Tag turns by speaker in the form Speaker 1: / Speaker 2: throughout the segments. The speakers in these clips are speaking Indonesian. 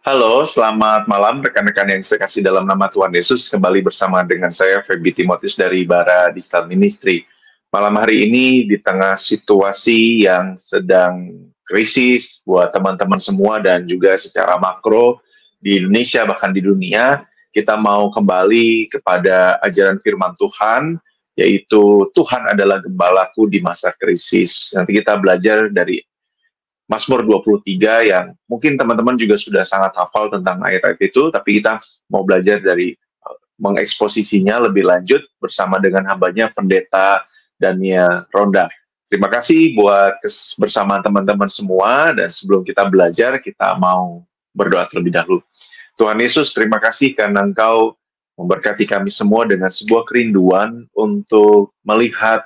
Speaker 1: Halo, selamat malam rekan-rekan yang saya kasih dalam nama Tuhan Yesus. Kembali bersama dengan saya, Feby Timotius dari Bara Digital Ministry. Malam hari ini di tengah situasi yang sedang krisis buat teman-teman semua dan juga secara makro di Indonesia bahkan di dunia, kita mau kembali kepada ajaran firman Tuhan, yaitu Tuhan adalah gembalaku di masa krisis. Nanti kita belajar dari Mazmur 23 yang mungkin teman-teman juga sudah sangat hafal tentang ayat-ayat itu, tapi kita mau belajar dari mengeksposisinya lebih lanjut bersama dengan hambanya Pendeta Daniel Ronda. Terima kasih buat bersama teman-teman semua, dan sebelum kita belajar, kita mau berdoa terlebih dahulu. Tuhan Yesus, terima kasih karena Engkau memberkati kami semua dengan sebuah kerinduan untuk melihat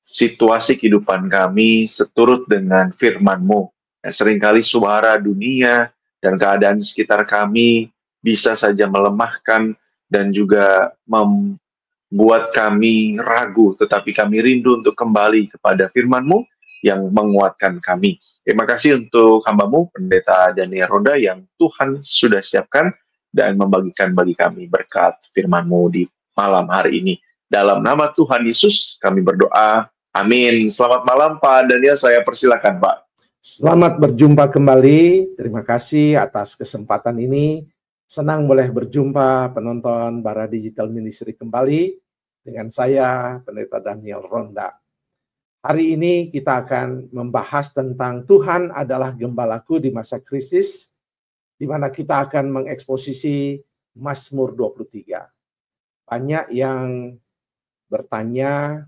Speaker 1: situasi kehidupan kami seturut dengan firman-Mu. Yang seringkali suara dunia dan keadaan sekitar kami bisa saja melemahkan dan juga membuat kami ragu, tetapi kami rindu untuk kembali kepada firman-Mu yang menguatkan kami. Terima kasih untuk hamba-Mu, Pendeta Daniel Ronda, yang Tuhan sudah siapkan dan membagikan bagi kami berkat firman-Mu di malam hari ini. Dalam nama Tuhan Yesus kami berdoa. Amin. Selamat malam Pak Daniel, saya persilakan Pak.
Speaker 2: Selamat berjumpa kembali. Terima kasih atas kesempatan ini. Senang boleh berjumpa penonton Bara Digital Ministry kembali dengan saya, Pendeta Daniel Ronda. Hari ini kita akan membahas tentang Tuhan adalah gembalaku di masa krisis, di mana kita akan mengeksposisi Mazmur 23. Banyak yang bertanya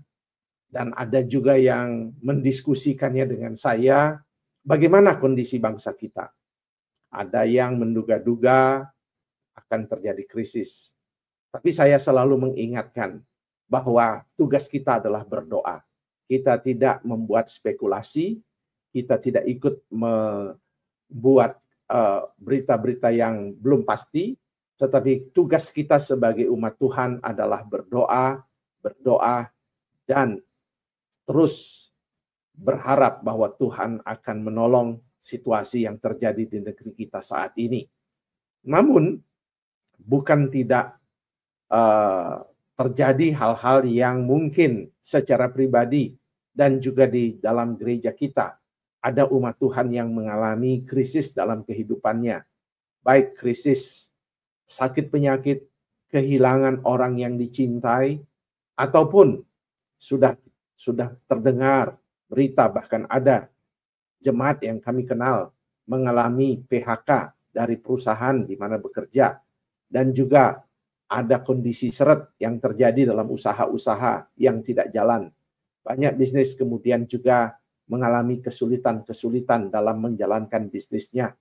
Speaker 2: dan ada juga yang mendiskusikannya dengan saya, bagaimana kondisi bangsa kita. Ada yang menduga-duga akan terjadi krisis. Tapi saya selalu mengingatkan bahwa tugas kita adalah berdoa. Kita tidak membuat spekulasi, kita tidak ikut membuat berita-berita yang belum pasti, tetapi tugas kita sebagai umat Tuhan adalah berdoa, dan terus berharap bahwa Tuhan akan menolong situasi yang terjadi di negeri kita saat ini. Namun, bukan tidak terjadi hal-hal yang mungkin secara pribadi dan juga di dalam gereja kita. Ada umat Tuhan yang mengalami krisis dalam kehidupannya. Baik krisis sakit penyakit, kehilangan orang yang dicintai, ataupun sudah terdengar berita, bahkan ada jemaat yang kami kenal mengalami PHK dari perusahaan di mana bekerja, dan juga ada kondisi seret yang terjadi dalam usaha-usaha yang tidak jalan. Banyak bisnis kemudian juga mengalami kesulitan-kesulitan dalam menjalankan bisnisnya.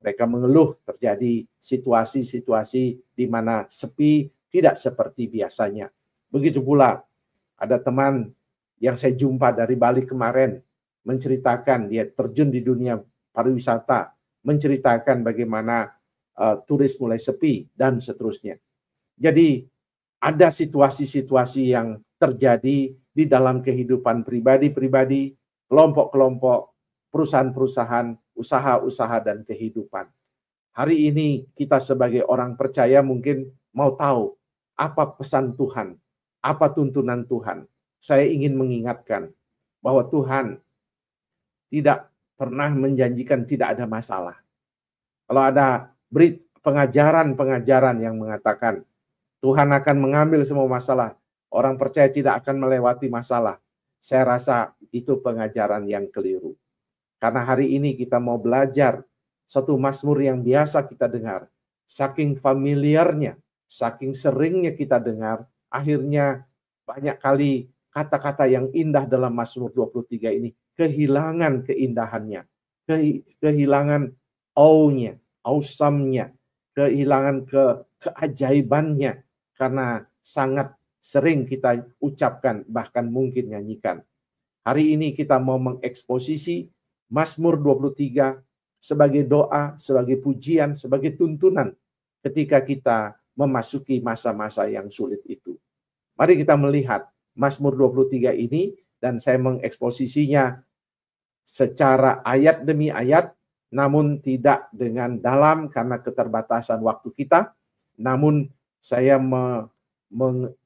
Speaker 2: Mereka mengeluh terjadi situasi-situasi di mana sepi, tidak seperti biasanya. Begitu pula ada teman yang saya jumpa dari Bali kemarin, menceritakan dia terjun di dunia pariwisata, menceritakan bagaimana turis mulai sepi, dan seterusnya. Jadi ada situasi-situasi yang terjadi di dalam kehidupan pribadi-pribadi, kelompok-kelompok, perusahaan-perusahaan, usaha-usaha, dan kehidupan. Hari ini kita sebagai orang percaya mungkin mau tahu apa pesan Tuhan, apa tuntunan Tuhan. Saya ingin mengingatkan bahwa Tuhan tidak pernah menjanjikan tidak ada masalah. Kalau ada pengajaran-pengajaran yang mengatakan Tuhan akan mengambil semua masalah, orang percaya tidak akan melewati masalah, saya rasa itu pengajaran yang keliru. Karena hari ini kita mau belajar satu mazmur yang biasa kita dengar. Saking familiarnya, saking seringnya kita dengar, akhirnya banyak kali kata-kata yang indah dalam Mazmur 23 ini kehilangan keindahannya, kehilangan awe-nya, awesome-nya, kehilangan keajaibannya, karena sangat sering kita ucapkan, bahkan mungkin nyanyikan. Hari ini kita mau mengeksposisi Mazmur 23 sebagai doa, sebagai pujian, sebagai tuntunan ketika kita memasuki masa-masa yang sulit itu. Mari kita melihat Mazmur 23 ini, dan saya mengeksposisinya secara ayat demi ayat, namun tidak dengan dalam karena keterbatasan waktu kita. Namun saya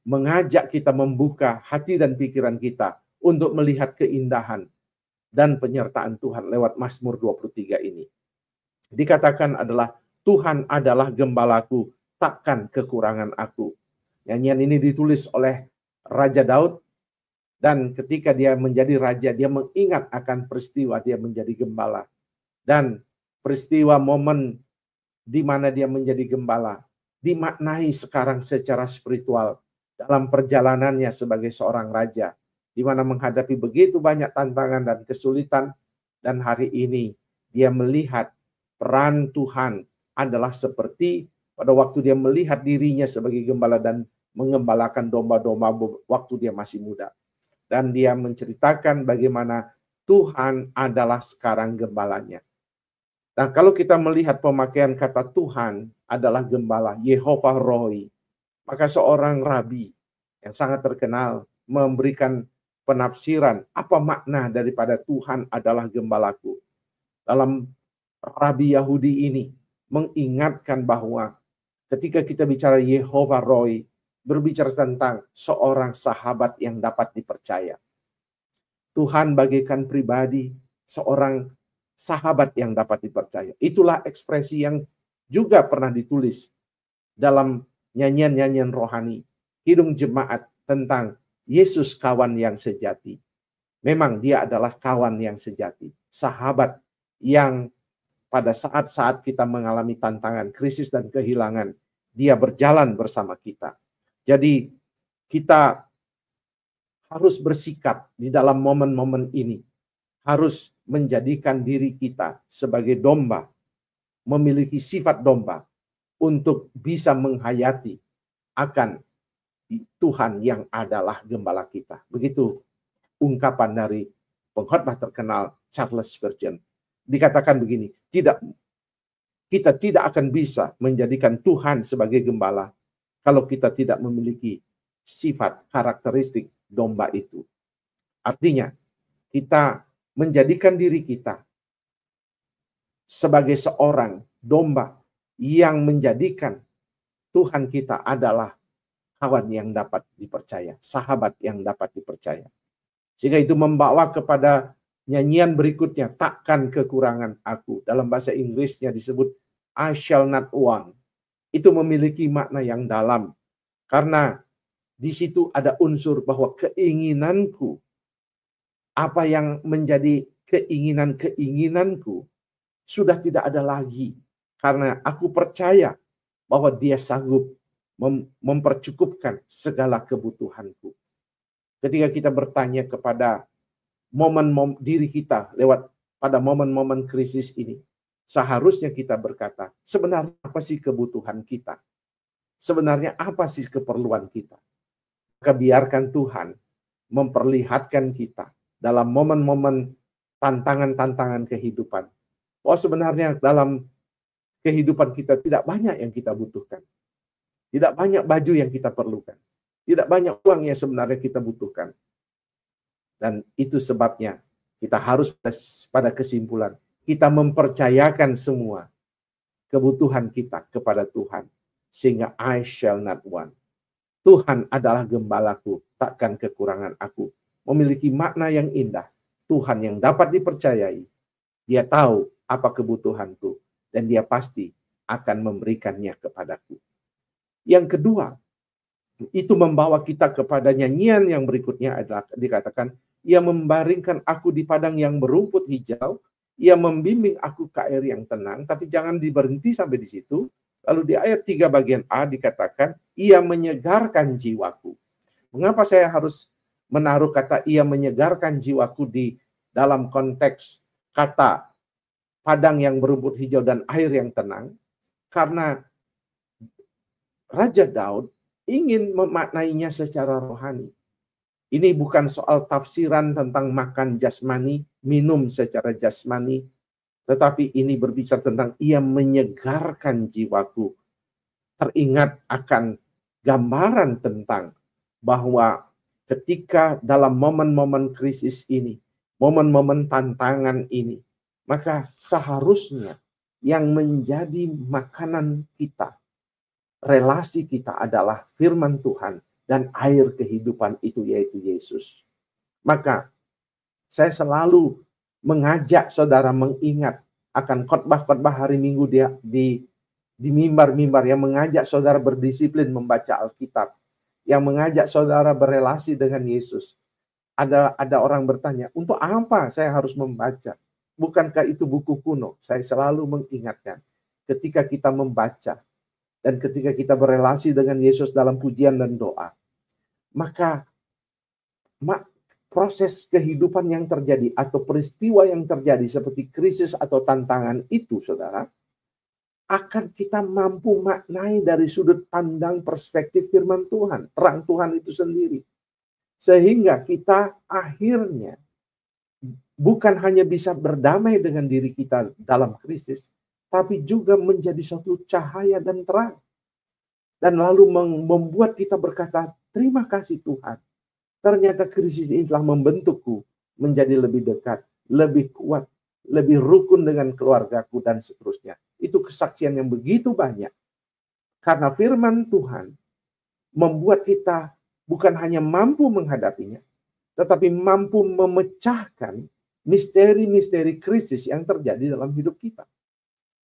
Speaker 2: mengajak kita membuka hati dan pikiran kita untuk melihat keindahan dan penyertaan Tuhan lewat Mazmur 23 ini. Dikatakan adalah Tuhan adalah gembalaku, takkan kekurangan aku. Nyanyian ini ditulis oleh Raja Daud, dan ketika dia menjadi raja, dia mengingat akan peristiwa dia menjadi gembala. Dan peristiwa momen di mana dia menjadi gembala dimaknai sekarang secara spiritual dalam perjalanannya sebagai seorang raja, di mana menghadapi begitu banyak tantangan dan kesulitan, dan hari ini dia melihat peran Tuhan adalah seperti pada waktu dia melihat dirinya sebagai gembala dan mengembalakan domba-domba waktu dia masih muda. Dan dia menceritakan bagaimana Tuhan adalah sekarang gembalanya. Nah, kalau kita melihat pemakaian kata Tuhan adalah gembala, Yehovah Roi, maka seorang rabi yang sangat terkenal memberikan penafsiran apa makna daripada Tuhan adalah gembalaku. Dalam rabi Yahudi ini mengingatkan bahwa ketika kita bicara Yehovah Roi, berbicara tentang seorang sahabat yang dapat dipercaya. Tuhan bagaikan pribadi, seorang sahabat yang dapat dipercaya. Itulah ekspresi yang juga pernah ditulis dalam nyanyian-nyanyian rohani, Kidung Jemaat, tentang Yesus kawan yang sejati. Memang dia adalah kawan yang sejati, sahabat yang pada saat-saat kita mengalami tantangan, krisis dan kehilangan, dia berjalan bersama kita. Jadi kita harus bersikap di dalam momen-momen ini, harus menjadikan diri kita sebagai domba, memiliki sifat domba untuk bisa menghayati akan Tuhan yang adalah gembala kita. Begitu ungkapan dari pengkhotbah terkenal Charles Spurgeon. Dikatakan begini, kita tidak akan bisa menjadikan Tuhan sebagai gembala kalau kita tidak memiliki sifat karakteristik domba itu. Artinya, kita menjadikan diri kita sebagai seorang domba yang menjadikan Tuhan kita adalah kawan yang dapat dipercaya, sahabat yang dapat dipercaya. Sehingga itu membawa kepada nyanyian berikutnya, takkan kekurangan aku. Dalam bahasa Inggrisnya disebut I shall not want. Itu memiliki makna yang dalam. Karena di situ ada unsur bahwa keinginanku, apa yang menjadi keinginanku, sudah tidak ada lagi. Karena aku percaya bahwa dia sanggup mempercukupkan segala kebutuhanku. Ketika kita bertanya kepada diri kita lewat pada momen-momen krisis ini, seharusnya kita berkata, sebenarnya apa sih kebutuhan kita? Sebenarnya apa sih keperluan kita? Maka biarkan Tuhan memperlihatkan kita dalam momen-momen tantangan-tantangan kehidupan. Bahwa sebenarnya dalam kehidupan kita tidak banyak yang kita butuhkan. Tidak banyak baju yang kita perlukan. Tidak banyak uang yang sebenarnya kita butuhkan. Dan itu sebabnya kita harus pada kesimpulan, kita mempercayakan semua kebutuhan kita kepada Tuhan. Sehingga I shall not want. Tuhan adalah gembalaku, takkan kekurangan aku. Memiliki makna yang indah. Tuhan yang dapat dipercayai. Dia tahu apa kebutuhanku. Dan dia pasti akan memberikannya kepadaku. Yang kedua, itu membawa kita kepada nyanyian yang berikutnya adalah dikatakan, ia membaringkan aku di padang yang berumput hijau, ia membimbing aku ke air yang tenang, tapi jangan diberhenti sampai di situ. Lalu di ayat 3 bagian A dikatakan, ia menyegarkan jiwaku. Mengapa saya harus menaruh kata ia menyegarkan jiwaku di dalam konteks kata padang yang berumput hijau dan air yang tenang? Karena Raja Daud ingin memaknainya secara rohani. Ini bukan soal tafsiran tentang makan jasmani, minum secara jasmani, tetapi ini berbicara tentang ia menyegarkan jiwaku. Teringat akan gambaran tentang bahwa ketika dalam momen-momen krisis ini, momen-momen tantangan ini, Maka seharusnya yang menjadi makanan kita, relasi kita adalah firman Tuhan dan air kehidupan itu, yaitu Yesus. Maka saya selalu mengajak saudara mengingat akan khotbah-khotbah hari Minggu dia di mimbar-mimbar yang mengajak saudara berdisiplin membaca Alkitab, yang mengajak saudara berelasi dengan Yesus. Ada orang bertanya, untuk apa saya harus membaca? Bukankah itu buku kuno? Saya selalu mengingatkan, ketika kita membaca dan ketika kita berelasi dengan Yesus dalam pujian dan doa, maka proses kehidupan yang terjadi atau peristiwa yang terjadi seperti krisis atau tantangan itu, saudara, akan kita mampu maknai dari sudut pandang perspektif firman Tuhan, terang Tuhan itu sendiri. Sehingga kita akhirnya bukan hanya bisa berdamai dengan diri kita dalam krisis, tapi juga menjadi suatu cahaya dan terang. Dan lalu membuat kita berkata, terima kasih Tuhan. Ternyata krisis ini telah membentukku menjadi lebih dekat, lebih kuat, lebih rukun dengan keluargaku, dan seterusnya. Itu kesaksian yang begitu banyak. Karena firman Tuhan membuat kita bukan hanya mampu menghadapinya, tetapi mampu memecahkan misteri-misteri krisis yang terjadi dalam hidup kita.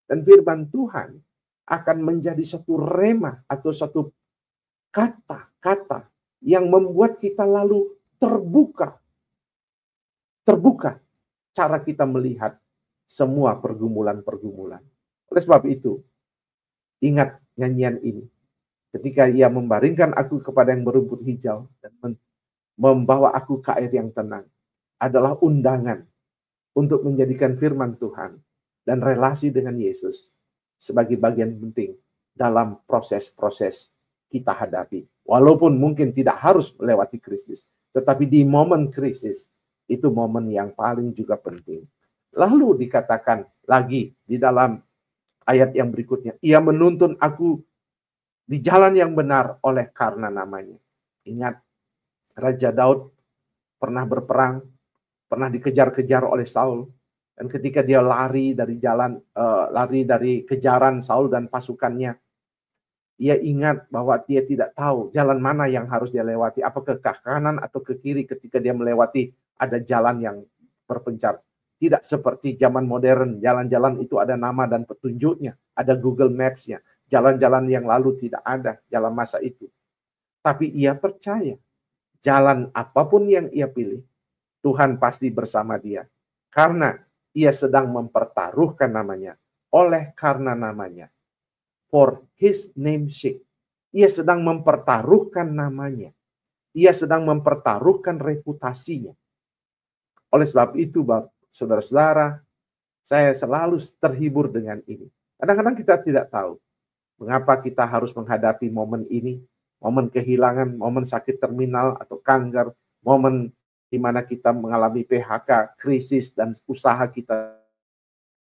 Speaker 2: Dan firman Tuhan akan menjadi satu rema atau satu kata-kata yang membuat kita lalu terbuka cara kita melihat semua pergumulan-pergumulan. Oleh sebab itu, ingat nyanyian ini. Ketika ia membaringkan aku kepada yang berumput hijau dan membawa aku ke air yang tenang, adalah undangan untuk menjadikan firman Tuhan dan relasi dengan Yesus sebagai bagian penting dalam proses-proses kita hadapi. Walaupun mungkin tidak harus melewati krisis, tetapi di momen krisis, itu momen yang paling juga penting. Lalu dikatakan lagi di dalam ayat yang berikutnya, ia menuntun aku di jalan yang benar oleh karena namanya. Ingat, Raja Daud pernah berperang, pernah dikejar-kejar oleh Saul, dan ketika dia lari dari kejaran Saul dan pasukannya, ia ingat bahwa dia tidak tahu jalan mana yang harus dia lewati, apakah ke kanan atau ke kiri ketika dia melewati ada jalan yang berpencar. Tidak seperti zaman modern, jalan-jalan itu ada nama dan petunjuknya, ada Google Maps-nya. Jalan-jalan yang lalu tidak ada dalam masa itu. Tapi ia percaya, jalan apapun yang ia pilih, Tuhan pasti bersama dia. Karena ia sedang mempertaruhkan namanya, oleh karena namanya. For his name's sake. Ia sedang mempertaruhkan namanya. Ia sedang mempertaruhkan reputasinya. Oleh sebab itu, saudara-saudara, saya selalu terhibur dengan ini. Kadang-kadang kita tidak tahu mengapa kita harus menghadapi momen ini, momen kehilangan, momen sakit terminal atau kanker, momen di mana kita mengalami PHK, krisis, dan usaha kita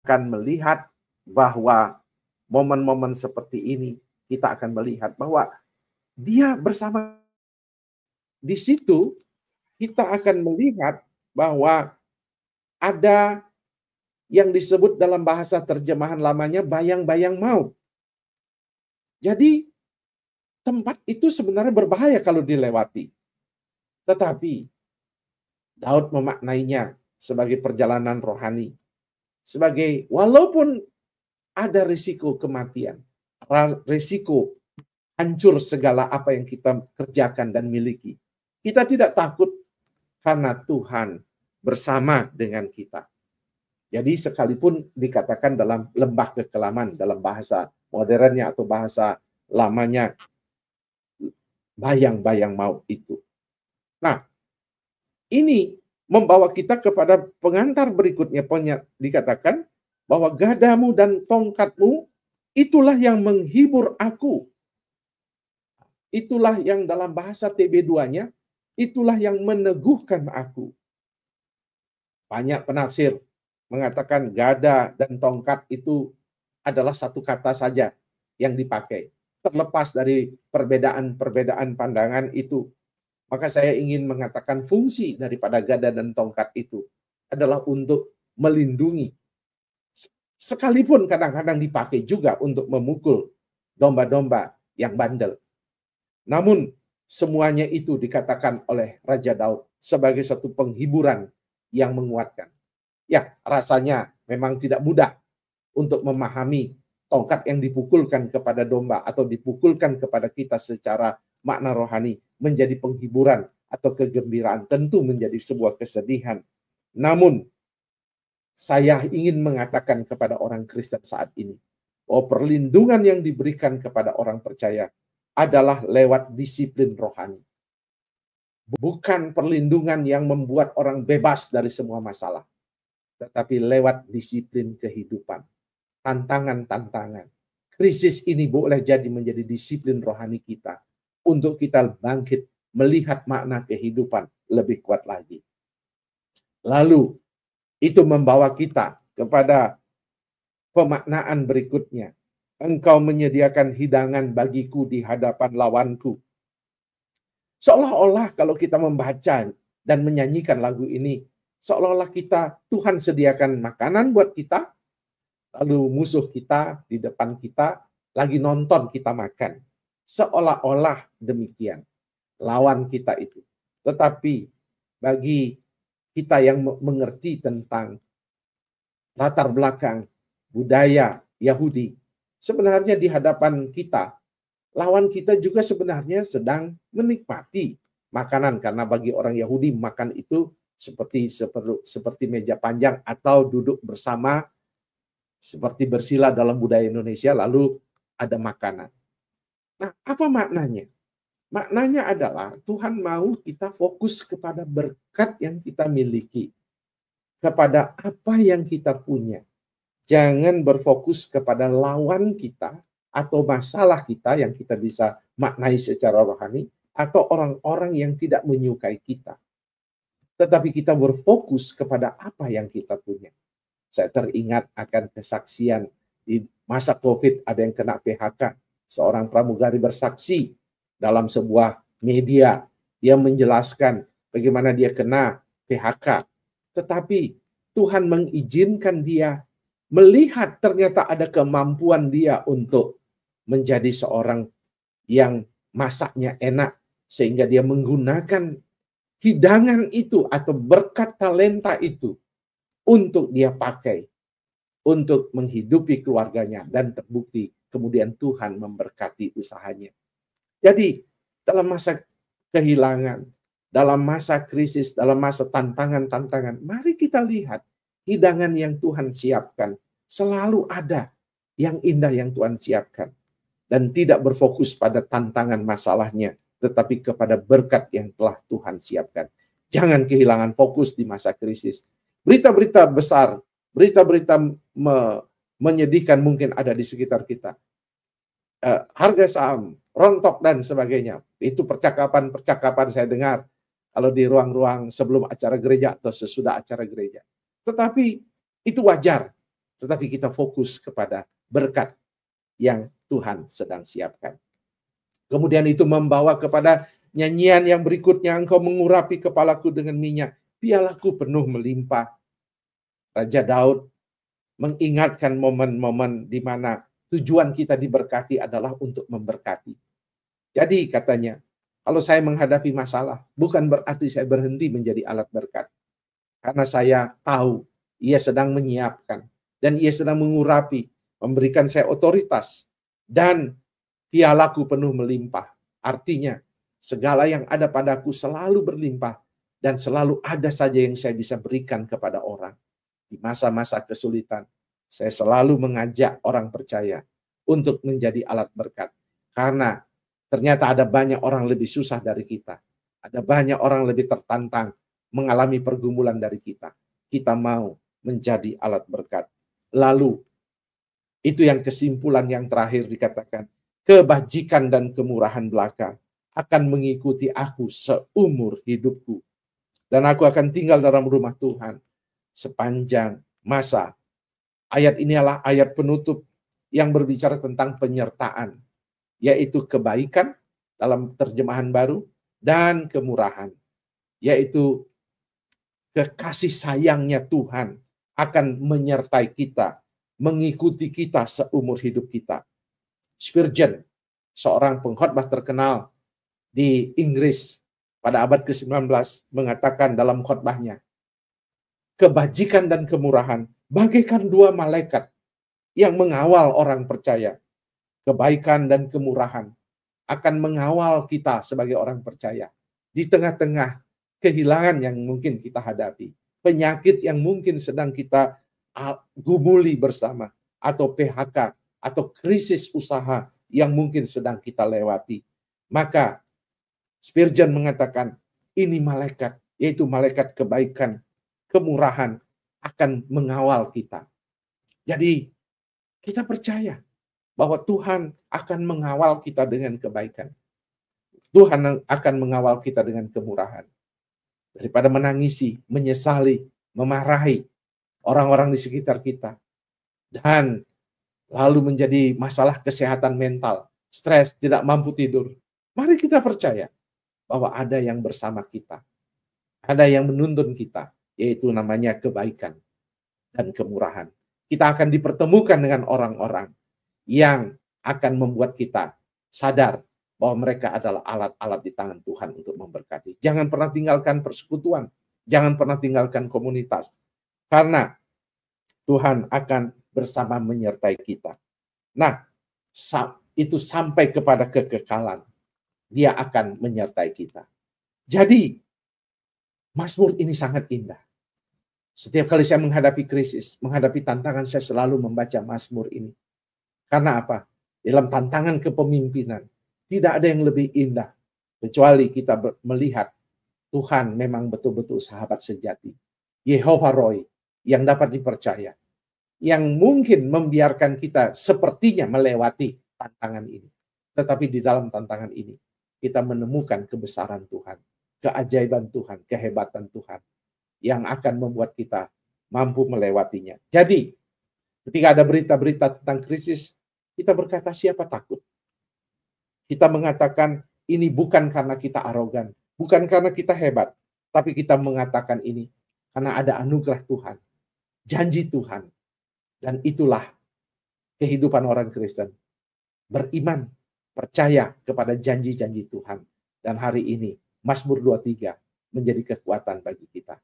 Speaker 2: akan melihat bahwa momen-momen seperti ini, kita akan melihat bahwa dia bersama. Di situ kita akan melihat bahwa ada yang disebut dalam bahasa terjemahan lamanya bayang-bayang maut. Jadi tempat itu sebenarnya berbahaya kalau dilewati. Tetapi Daud memaknainya sebagai perjalanan rohani. Sebagai walaupun ada risiko kematian, risiko hancur segala apa yang kita kerjakan dan miliki, kita tidak takut karena Tuhan bersama dengan kita. Jadi sekalipun dikatakan dalam lembah kekelaman, dalam bahasa modernnya atau bahasa lamanya, bayang-bayang maut itu. Nah, ini membawa kita kepada pengantar berikutnya. Dikatakan bahwa gadamu dan tongkatmu itulah yang menghibur aku. Itulah yang dalam bahasa TB2-nya, itulah yang meneguhkan aku. Banyak penafsir mengatakan gada dan tongkat itu adalah satu kata saja yang dipakai. Terlepas dari perbedaan-perbedaan pandangan itu, maka saya ingin mengatakan fungsi daripada gada dan tongkat itu adalah untuk melindungi, Sekalipun kadang-kadang dipakai juga untuk memukul domba-domba yang bandel. Namun semuanya itu dikatakan oleh Raja Daud sebagai satu penghiburan yang menguatkan. Ya, rasanya memang tidak mudah untuk memahami tongkat yang dipukulkan kepada domba atau dipukulkan kepada kita secara makna rohani menjadi penghiburan atau kegembiraan, tentu menjadi sebuah kesedihan. Namun saya ingin mengatakan kepada orang Kristen saat ini, bahwa perlindungan yang diberikan kepada orang percaya adalah lewat disiplin rohani. Bukan perlindungan yang membuat orang bebas dari semua masalah, tetapi lewat disiplin kehidupan. Tantangan-tantangan. Krisis ini boleh jadi menjadi disiplin rohani kita untuk kita bangkit melihat makna kehidupan lebih kuat lagi. Lalu itu membawa kita kepada pemaknaan berikutnya. Engkau menyediakan hidangan bagiku di hadapan lawanku. Seolah-olah kalau kita membaca dan menyanyikan lagu ini, seolah-olah Tuhan sediakan makanan buat kita, lalu musuh kita di depan kita lagi nonton kita makan. Seolah-olah demikian lawan kita itu. Tetapi bagi kita yang mengerti tentang latar belakang budaya Yahudi, sebenarnya di hadapan kita, lawan kita juga sebenarnya sedang menikmati makanan, karena bagi orang Yahudi makan itu seperti meja panjang atau duduk bersama seperti bersila dalam budaya Indonesia, lalu ada makanan. Nah, apa maknanya? Maknanya adalah Tuhan mau kita fokus kepada berkat yang kita miliki, kepada apa yang kita punya. Jangan berfokus kepada lawan kita atau masalah kita yang kita bisa maknai secara rohani, atau orang-orang yang tidak menyukai kita. Tetapi kita berfokus kepada apa yang kita punya. Saya teringat akan kesaksian di masa COVID, ada yang kena PHK. Seorang pramugari bersaksi dalam sebuah media. Dia menjelaskan bagaimana dia kena PHK. Tetapi Tuhan mengizinkan dia melihat ternyata ada kemampuan dia untuk menjadi seorang yang masaknya enak. Sehingga dia menggunakan hidangan itu atau berkat talenta itu untuk dia pakai untuk menghidupi keluarganya, dan terbukti kemudian Tuhan memberkati usahanya. Jadi dalam masa kehilangan, dalam masa krisis, dalam masa tantangan-tantangan, mari kita lihat hidangan yang Tuhan siapkan. Selalu ada yang indah yang Tuhan siapkan. Dan tidak berfokus pada tantangan masalahnya, tetapi kepada berkat yang telah Tuhan siapkan. Jangan kehilangan fokus di masa krisis. Berita-berita besar, berita-berita menyedihkan mungkin ada di sekitar kita. Harga saham rontok dan sebagainya. Itu percakapan-percakapan saya dengar kalau di ruang-ruang sebelum acara gereja atau sesudah acara gereja. Tetapi itu wajar. Tetapi kita fokus kepada berkat yang Tuhan sedang siapkan. Kemudian itu membawa kepada nyanyian yang berikutnya, engkau mengurapi kepalaku dengan minyak, pialaku penuh melimpah. Raja Daud mengingatkan momen-momen di mana tujuan kita diberkati adalah untuk memberkati. Jadi katanya, kalau saya menghadapi masalah, bukan berarti saya berhenti menjadi alat berkat. Karena saya tahu ia sedang menyiapkan, dan ia sedang mengurapi, memberikan saya otoritas, dan pialaku penuh melimpah. Artinya, segala yang ada padaku selalu berlimpah, dan selalu ada saja yang saya bisa berikan kepada orang. Di masa-masa kesulitan, saya selalu mengajak orang percaya untuk menjadi alat berkat. Karena ternyata ada banyak orang lebih susah dari kita. Ada banyak orang lebih tertantang mengalami pergumulan dari kita. Kita mau menjadi alat berkat. Lalu, itu yang kesimpulan yang terakhir dikatakan, kebajikan dan kemurahan belaka akan mengikuti aku seumur hidupku. Dan aku akan tinggal dalam rumah Tuhan sepanjang masa. Ayat ini adalah ayat penutup yang berbicara tentang penyertaan, yaitu kebaikan dalam terjemahan baru, dan kemurahan, yaitu kekasih sayangnya Tuhan akan menyertai kita mengikuti kita seumur hidup kita. Spurgeon, seorang pengkhotbah terkenal di Inggris pada abad ke-19, mengatakan dalam khotbahnya, kebajikan dan kemurahan bagaikan dua malaikat yang mengawal orang percaya. Kebaikan dan kemurahan akan mengawal kita sebagai orang percaya di tengah-tengah kehilangan yang mungkin kita hadapi, penyakit yang mungkin sedang kita gumuli bersama, atau PHK, atau krisis usaha yang mungkin sedang kita lewati. Maka Spurgeon mengatakan, ini malaikat, yaitu malaikat kebaikan, kemurahan, akan mengawal kita. Jadi kita percaya bahwa Tuhan akan mengawal kita dengan kebaikan. Tuhan akan mengawal kita dengan kemurahan. Daripada menangisi, menyesali, memarahi orang-orang di sekitar kita, dan lalu menjadi masalah kesehatan mental, stres, tidak mampu tidur. Mari kita percaya bahwa ada yang bersama kita. Ada yang menuntun kita, yaitu namanya kebaikan dan kemurahan. Kita akan dipertemukan dengan orang-orang yang akan membuat kita sadar bahwa mereka adalah alat-alat di tangan Tuhan untuk memberkati. Jangan pernah tinggalkan persekutuan, jangan pernah tinggalkan komunitas, karena Tuhan akan bersama menyertai kita. Nah, itu sampai kepada kekekalan, Dia akan menyertai kita. Jadi, Mazmur ini sangat indah. Setiap kali saya menghadapi krisis, menghadapi tantangan, saya selalu membaca Mazmur ini. Karena apa? Dalam tantangan kepemimpinan, tidak ada yang lebih indah kecuali kita melihat Tuhan memang betul-betul sahabat sejati. Yehova Roy yang dapat dipercaya, yang mungkin membiarkan kita sepertinya melewati tantangan ini. Tetapi di dalam tantangan ini, kita menemukan kebesaran Tuhan, keajaiban Tuhan, kehebatan Tuhan, yang akan membuat kita mampu melewatinya. Jadi, ketika ada berita-berita tentang krisis, kita berkata, siapa takut? Kita mengatakan, ini bukan karena kita arogan, bukan karena kita hebat, tapi kita mengatakan ini karena ada anugerah Tuhan, janji Tuhan. Dan itulah kehidupan orang Kristen. Beriman, percaya kepada janji-janji Tuhan. Dan hari ini, Mazmur 23 menjadi kekuatan bagi kita.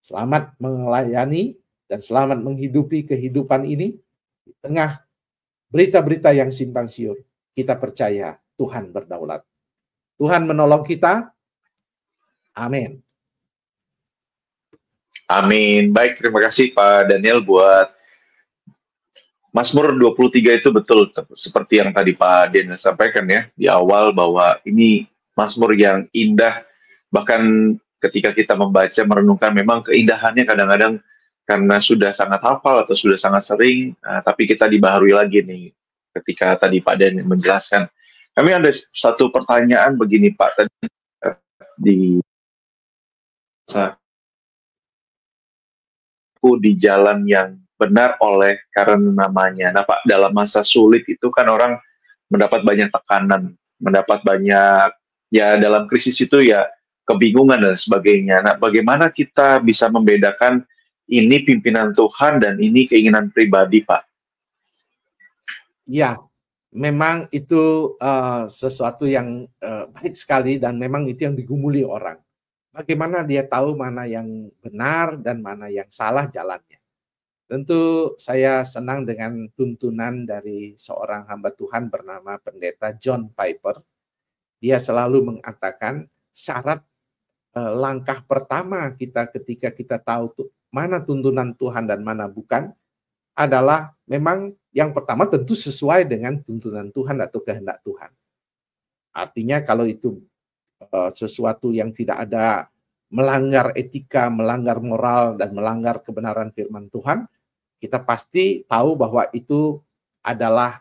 Speaker 2: Selamat melayani dan selamat menghidupi kehidupan ini di tengah berita-berita yang simpang siur. Kita percaya Tuhan berdaulat. Tuhan menolong kita. Amin.
Speaker 1: Amin. Baik, terima kasih Pak Daniel buat Mazmur 23 itu betul seperti yang tadi Pak Daniel sampaikan ya di awal, bahwa ini Mazmur yang indah. Bahkan ketika kita membaca, merenungkan, memang keindahannya kadang-kadang karena sudah sangat hafal atau sudah sangat sering, tapi kita dibaharui lagi nih ketika tadi Pak Daniel menjelaskan. Kami ada satu pertanyaan begini Pak, tadi di jalan yang benar oleh karena namanya. Nah Pak, dalam masa sulit itu kan orang mendapat banyak tekanan, mendapat banyak, ya dalam krisis itu ya kebingungan dan sebagainya. Nah bagaimana kita bisa membedakan ini pimpinan Tuhan dan ini keinginan pribadi Pak?
Speaker 2: Ya, memang itu sesuatu yang baik sekali, dan memang itu yang digumuli orang. Bagaimana dia tahu mana yang benar dan mana yang salah jalannya. Tentu saya senang dengan tuntunan dari seorang hamba Tuhan bernama Pendeta John Piper. Dia selalu mengatakan syarat langkah pertama kita ketika kita tahu mana tuntunan Tuhan dan mana bukan adalah memang yang pertama tentu sesuai dengan tuntunan Tuhan atau kehendak Tuhan. Artinya kalau itu sesuatu yang tidak ada melanggar etika, melanggar moral, dan melanggar kebenaran firman Tuhan, kita pasti tahu bahwa itu adalah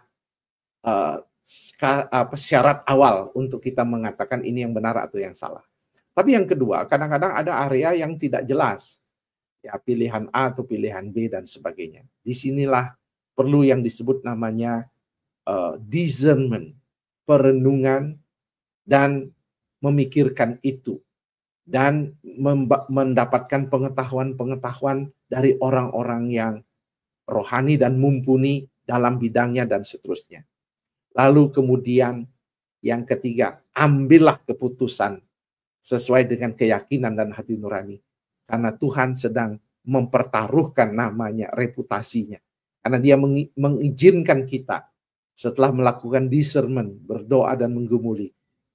Speaker 2: syarat awal untuk kita mengatakan ini yang benar atau yang salah. Tapi yang kedua, kadang-kadang ada area yang tidak jelas, ya pilihan A atau pilihan B dan sebagainya. Disinilah perlu yang disebut namanya discernment, perenungan, dan memikirkan itu, dan mendapatkan pengetahuan-pengetahuan dari orang-orang yang rohani dan mumpuni dalam bidangnya dan seterusnya. Lalu kemudian yang ketiga, ambillah keputusan sesuai dengan keyakinan dan hati nurani. Karena Tuhan sedang mempertaruhkan namanya, reputasinya. Karena dia mengizinkan kita setelah melakukan discernment, berdoa dan menggumuli,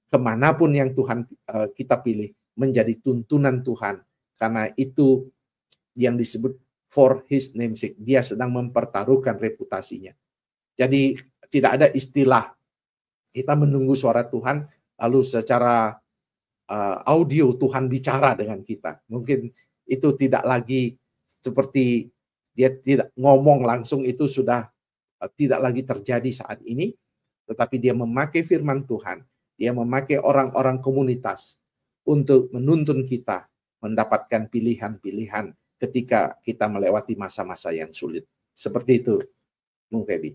Speaker 2: kemanapun yang Tuhan kita pilih, menjadi tuntunan Tuhan. Karena itu yang disebut for his namesake. Dia sedang mempertaruhkan reputasinya. Jadi tidak ada istilah kita menunggu suara Tuhan, lalu secara audio Tuhan bicara dengan kita. Mungkin itu tidak lagi seperti dia tidak ngomong langsung, itu sudah tidak lagi terjadi saat ini, tetapi dia memakai firman Tuhan, dia memakai orang-orang komunitas untuk menuntun kita mendapatkan pilihan-pilihan ketika kita melewati masa-masa yang sulit. Seperti itu, Bung Febi.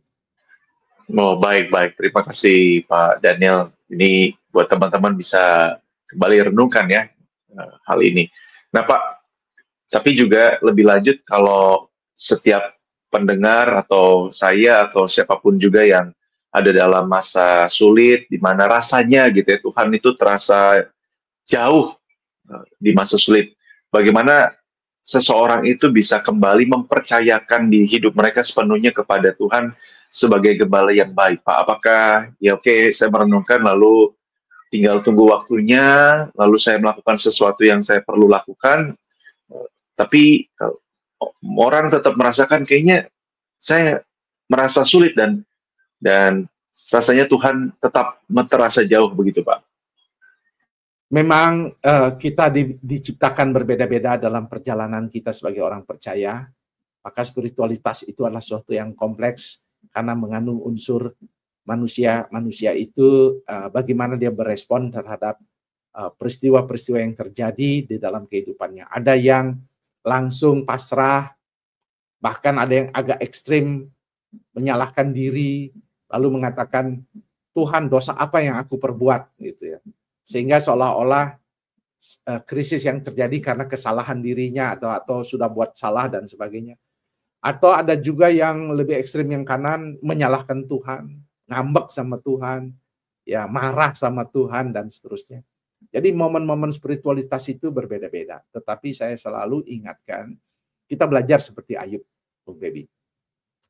Speaker 1: Oh, baik. Terima kasih Pak Daniel. Ini buat teman-teman bisa kembali renungkan ya hal ini. Nah Pak, tapi juga lebih lanjut kalau setiap pendengar atau saya atau siapapun juga yang ada dalam masa sulit, di mana rasanya gitu ya, Tuhan itu terasa jauh di masa sulit. Bagaimana seseorang itu bisa kembali mempercayakan di hidup mereka sepenuhnya kepada Tuhan sebagai gembala yang baik, Pak? Apakah ya oke, saya merenungkan lalu tinggal tunggu waktunya, lalu saya melakukan sesuatu yang saya perlu lakukan, tapi orang tetap merasakan kayaknya saya merasa sulit dan rasanya Tuhan tetap terasa jauh begitu, Pak?
Speaker 2: Memang kita diciptakan berbeda-beda dalam perjalanan kita sebagai orang percaya, maka spiritualitas itu adalah sesuatu yang kompleks karena mengandung unsur manusia itu bagaimana dia berespon terhadap peristiwa-peristiwa yang terjadi di dalam kehidupannya. Ada yang langsung pasrah, bahkan ada yang agak ekstrim menyalahkan diri, lalu mengatakan, Tuhan, dosa apa yang aku perbuat, gitu ya. Sehingga seolah-olah krisis yang terjadi karena kesalahan dirinya atau sudah buat salah dan sebagainya. Atau ada juga yang lebih ekstrim yang kanan, menyalahkan Tuhan, ngambek sama Tuhan, ya marah sama Tuhan dan seterusnya. Jadi momen-momen spiritualitas itu berbeda-beda. Tetapi saya selalu ingatkan, kita belajar seperti Ayub, Bung Febi.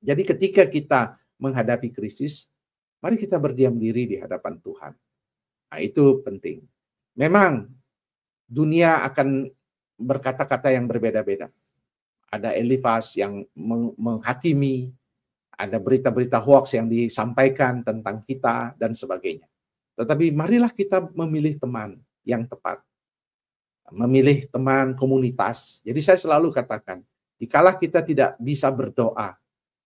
Speaker 2: Jadi ketika kita menghadapi krisis, mari kita berdiam diri di hadapan Tuhan. Nah, itu penting. Memang dunia akan berkata-kata yang berbeda-beda. Ada Elifas yang menghakimi, ada berita-berita hoax yang disampaikan tentang kita, dan sebagainya. Tetapi marilah kita memilih teman yang tepat. Memilih teman komunitas. Jadi saya selalu katakan, dikala kita tidak bisa berdoa,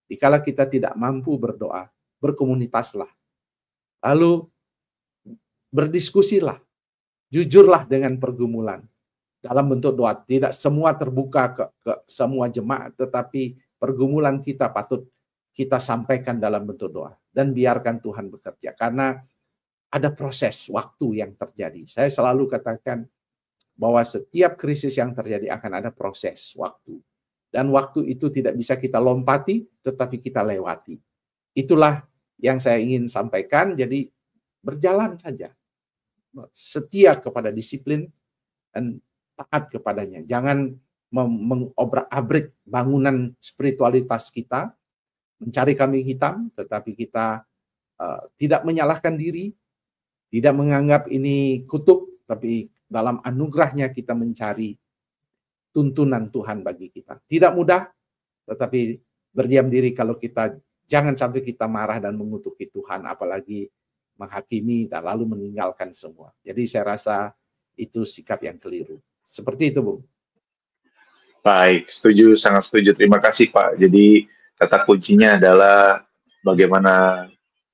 Speaker 2: dikala kita tidak mampu berdoa, berkomunitaslah. Lalu berdiskusilah, jujurlah dengan pergumulan dalam bentuk doa. Tidak semua terbuka ke semua jemaat, tetapi pergumulan kita patut kita sampaikan dalam bentuk doa. Dan biarkan Tuhan bekerja. Karena ada proses waktu yang terjadi. Saya selalu katakan bahwa setiap krisis yang terjadi akan ada proses waktu. Dan waktu itu tidak bisa kita lompati, tetapi kita lewati. Itulah yang saya ingin sampaikan. Jadi berjalan saja. Setia kepada disiplin dan taat kepadanya. Jangan mengobrak-abrik bangunan spiritualitas kita, mencari kambing hitam, tetapi kita tidak menyalahkan diri, tidak menganggap ini kutuk, tapi dalam anugerahnya kita mencari tuntunan Tuhan bagi kita. Tidak mudah, tetapi berdiam diri kalau kita jangan sampai kita marah dan mengutuki Tuhan, apalagi menghakimi dan lalu meninggalkan semua. Jadi saya rasa itu sikap yang keliru. Seperti itu, Bung.
Speaker 1: Baik, setuju, sangat setuju. Terima kasih, Pak. Jadi kata kuncinya adalah bagaimana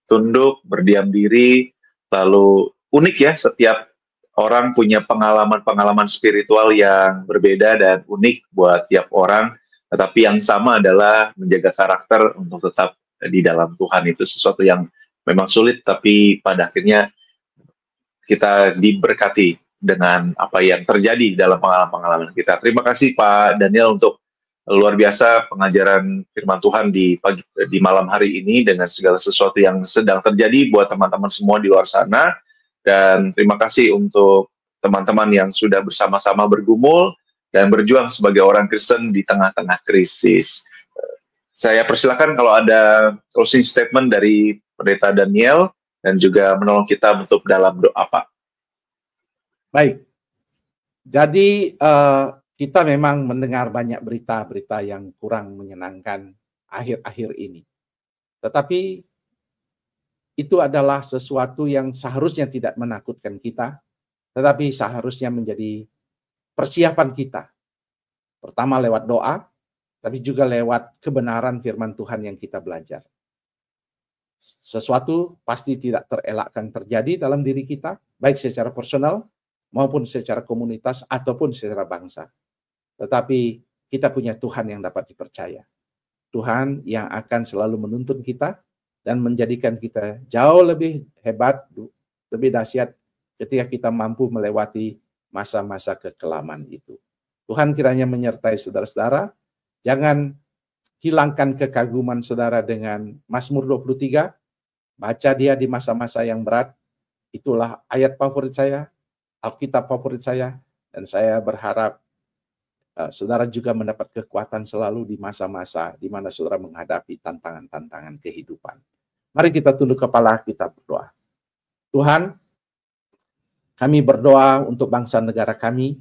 Speaker 1: tunduk, berdiam diri, lalu unik ya, setiap orang punya pengalaman-pengalaman spiritual yang berbeda dan unik buat tiap orang, tetapi yang sama adalah menjaga karakter untuk tetap di dalam Tuhan. Itu sesuatu yang memang sulit, tapi pada akhirnya kita diberkati dengan apa yang terjadi dalam pengalaman-pengalaman kita. Terima kasih Pak Daniel untuk luar biasa pengajaran firman Tuhan di malam hari ini dengan segala sesuatu yang sedang terjadi buat teman-teman semua di luar sana. Dan terima kasih untuk teman-teman yang sudah bersama-sama bergumul dan berjuang sebagai orang Kristen di tengah-tengah krisis. Saya persilakan kalau ada closing statement dari Pendeta Daniel dan juga menolong kita untuk dalam doa, Pak.
Speaker 2: Baik. Jadi kita memang mendengar banyak berita-berita yang kurang menyenangkan akhir-akhir ini. Tetapi itu adalah sesuatu yang seharusnya tidak menakutkan kita, tetapi seharusnya menjadi persiapan kita. Pertama lewat doa, tapi juga lewat kebenaran firman Tuhan yang kita belajar. Sesuatu pasti tidak terelakkan terjadi dalam diri kita, baik secara personal maupun secara komunitas ataupun secara bangsa. Tetapi kita punya Tuhan yang dapat dipercaya. Tuhan yang akan selalu menuntun kita dan menjadikan kita jauh lebih hebat, lebih dahsyat ketika kita mampu melewati masa-masa kekelaman itu. Tuhan kiranya menyertai saudara-saudara. Jangan hilangkan kekaguman saudara dengan Mazmur 23. Baca dia di masa-masa yang berat. Itulah ayat favorit saya, Alkitab favorit saya, dan saya berharap saudara juga mendapat kekuatan selalu di masa-masa di mana saudara menghadapi tantangan-tantangan kehidupan. Mari kita tunduk kepala, kita berdoa. Tuhan, kami berdoa untuk bangsa negara kami.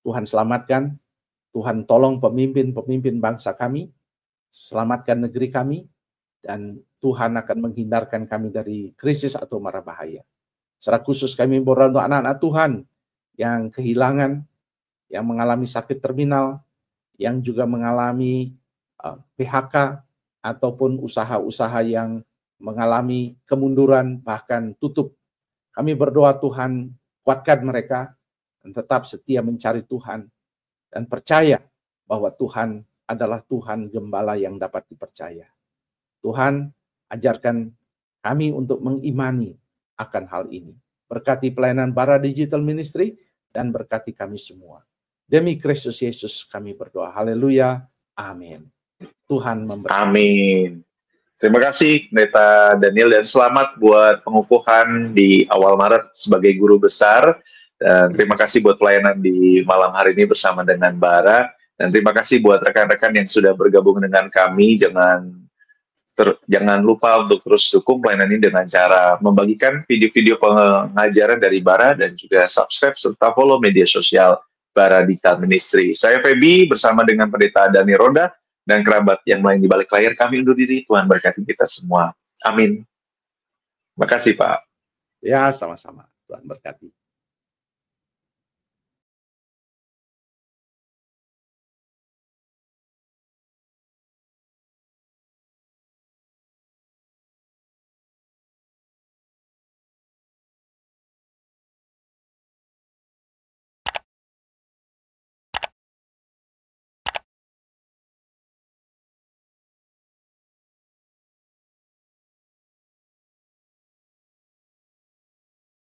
Speaker 2: Tuhan selamatkan, Tuhan tolong pemimpin-pemimpin bangsa kami, selamatkan negeri kami, dan Tuhan akan menghindarkan kami dari krisis atau mara bahaya. Secara khusus kami berdoa untuk anak-anak Tuhan yang kehilangan, yang mengalami sakit terminal, yang juga mengalami PHK, ataupun usaha-usaha yang mengalami kemunduran, bahkan tutup. Kami berdoa Tuhan, kuatkan mereka, dan tetap setia mencari Tuhan, dan percaya bahwa Tuhan adalah Tuhan Gembala yang dapat dipercaya. Tuhan, ajarkan kami untuk mengimani akan hal ini. Berkati pelayanan Bara Digital Ministry, dan berkati kami semua. Demi Kristus Yesus kami berdoa. Haleluya. Amin. Tuhan memberkati.
Speaker 1: Amin. Terima kasih Pendeta Daniel dan selamat buat pengukuhan di awal Maret sebagai guru besar. Dan terima kasih buat pelayanan di malam hari ini bersama dengan Bara. Dan terima kasih buat rekan-rekan yang sudah bergabung dengan kami. Jangan lupa untuk terus dukung pelayanan ini dengan cara membagikan video-video pengajaran dari Bara dan juga subscribe serta follow media sosial Bara Digital Ministry. Saya Feby bersama dengan Pendeta Dani Roda dan kerabat yang lain di balik layar, kami undur diri. Tuhan berkati kita semua. Amin. Terima kasih, Pak.
Speaker 2: Ya, sama-sama. Tuhan berkati.